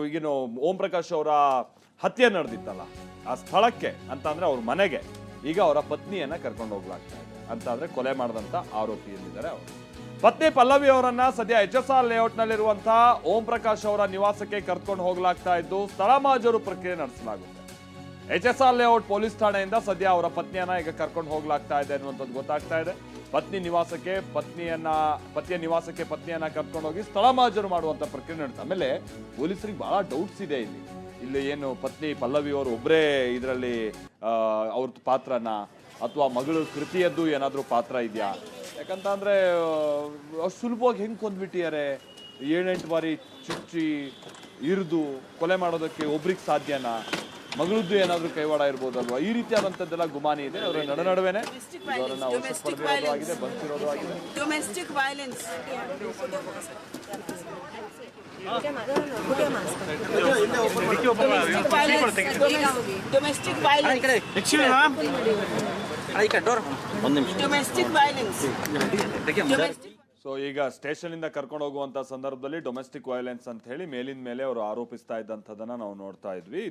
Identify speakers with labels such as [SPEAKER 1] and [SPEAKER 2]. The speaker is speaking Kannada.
[SPEAKER 1] ಈಗಿನ ಓಂ ಪ್ರಕಾಶ್ ಅವರ ಹತ್ಯೆ ನಡೆದಿತ್ತಲ್ಲ ಆ ಸ್ಥಳಕ್ಕೆ ಅಂತ ಅಂದ್ರೆ ಅವ್ರ ಮನೆಗೆ ಈಗ ಅವರ ಪತ್ನಿಯನ್ನ ಕರ್ಕೊಂಡು ಹೋಗ್ಲಾಗ್ತಾ ಇದೆ ಅಂತ ಅಂದ್ರೆ ಕೊಲೆ ಮಾಡಿದಂತ ಆರೋಪಿಯಲ್ಲಿದ್ದಾರೆ ಅವರು. ಪತ್ನಿ ಪಲ್ಲವಿ ಅವರನ್ನ ಸದ್ಯ HSR ಲೇಔಟ್ ನಲ್ಲಿರುವಂತಹ ಓಂ ಪ್ರಕಾಶ್ ಅವರ ನಿವಾಸಕ್ಕೆ ಕರ್ಕೊಂಡು ಹೋಗ್ಲಾಗ್ತಾ ಇದ್ದು ಸ್ಥಳ ಮಹಜರು ಪ್ರಕ್ರಿಯೆ ನಡೆಸಲಾಗುತ್ತೆ. HSR ಲೇಔಟ್ ಪೊಲೀಸ್ ಠಾಣೆಯಿಂದ ಸದ್ಯ ಅವರ ಪತ್ನಿಯನ್ನ ಈಗ ಕರ್ಕೊಂಡು ಹೋಗ್ಲಾಗ್ತಾ ಇದೆ ಅನ್ನುವಂಥದ್ದು ಗೊತ್ತಾಗ್ತಾ ಇದೆ. ಪತ್ನಿಯ ನಿವಾಸಕ್ಕೆ ಪತ್ನಿಯನ್ನ ಕರ್ಕೊಂಡು ಹೋಗಿ ಸ್ಥಳ ಮಹಜರು ಮಾಡುವಂತ ಪ್ರಕ್ರಿಯೆ ನಡೆಯುತ್ತೆ. ಆಮೇಲೆ ಪೊಲೀಸರಿಗೆ ಬಹಳ ಡೌಟ್ಸ್ ಇದೆ ಇಲ್ಲಿ ಏನು ಪತ್ನಿ ಪಲ್ಲವಿ ಅವರು ಒಬ್ಬರೇ ಇದರಲ್ಲಿ ಅವ್ರದ್ದು ಪಾತ್ರನ ಅಥವಾ ಮಗಳು ಕೃತಿಯದ್ದು ಏನಾದರೂ ಪಾತ್ರ ಇದೆಯಾ? ಯಾಕಂತಂದ್ರೆ ಅಷ್ಟು ಸುಲಭವಾಗಿ ಹೆಂಗೆ ಕೊಂದ್ಬಿಟ್ಟಿದ್ದಾರೆ, 7-8 ಬಾರಿ ಚುಚ್ಚಿ ಇರಿದು ಕೊಲೆ ಮಾಡೋದಕ್ಕೆ ಒಬ್ರಿಗೆ ಸಾಧ್ಯನಾ? ಮಗಳದ್ದು ಏನಾದರೂ ಕೈವಾಡ ಇರ್ಬೋದಲ್ವಾ? ಈ ರೀತಿಯಾದಂಥದ್ದೆಲ್ಲ ಗುಮಾನಿ ಇದೆ. ಅವರ ನಡುವೆನೆ ಅವರನ್ನ ವಶಪಡಿಸಿರೋದು ಆಗಿದೆ, ಬಂಧಿಸಿರೋದು ಆಗಿದೆ.
[SPEAKER 2] Domestic violence. Domestic violence. Domestic violence.
[SPEAKER 1] So ಈಗ ಸ್ಟೇಷನ್ ಇಂದ ಕರ್ಕೊಂಡು ಹೋಗುವಂತ ಸಂದರ್ಭದಲ್ಲಿ ಡೊಮೆಸ್ಟಿಕ್ ವೈಲೆನ್ಸ್ ಅಂತ ಹೇಳಿ ಮೇಲಿನ ಮೇಲೆ ಅವರು ಆರೋಪಿಸ್ತಾ ಇದ್ದಂಥದ್ದನ್ನ ನಾವು ನೋಡ್ತಾ ಇದ್ವಿ.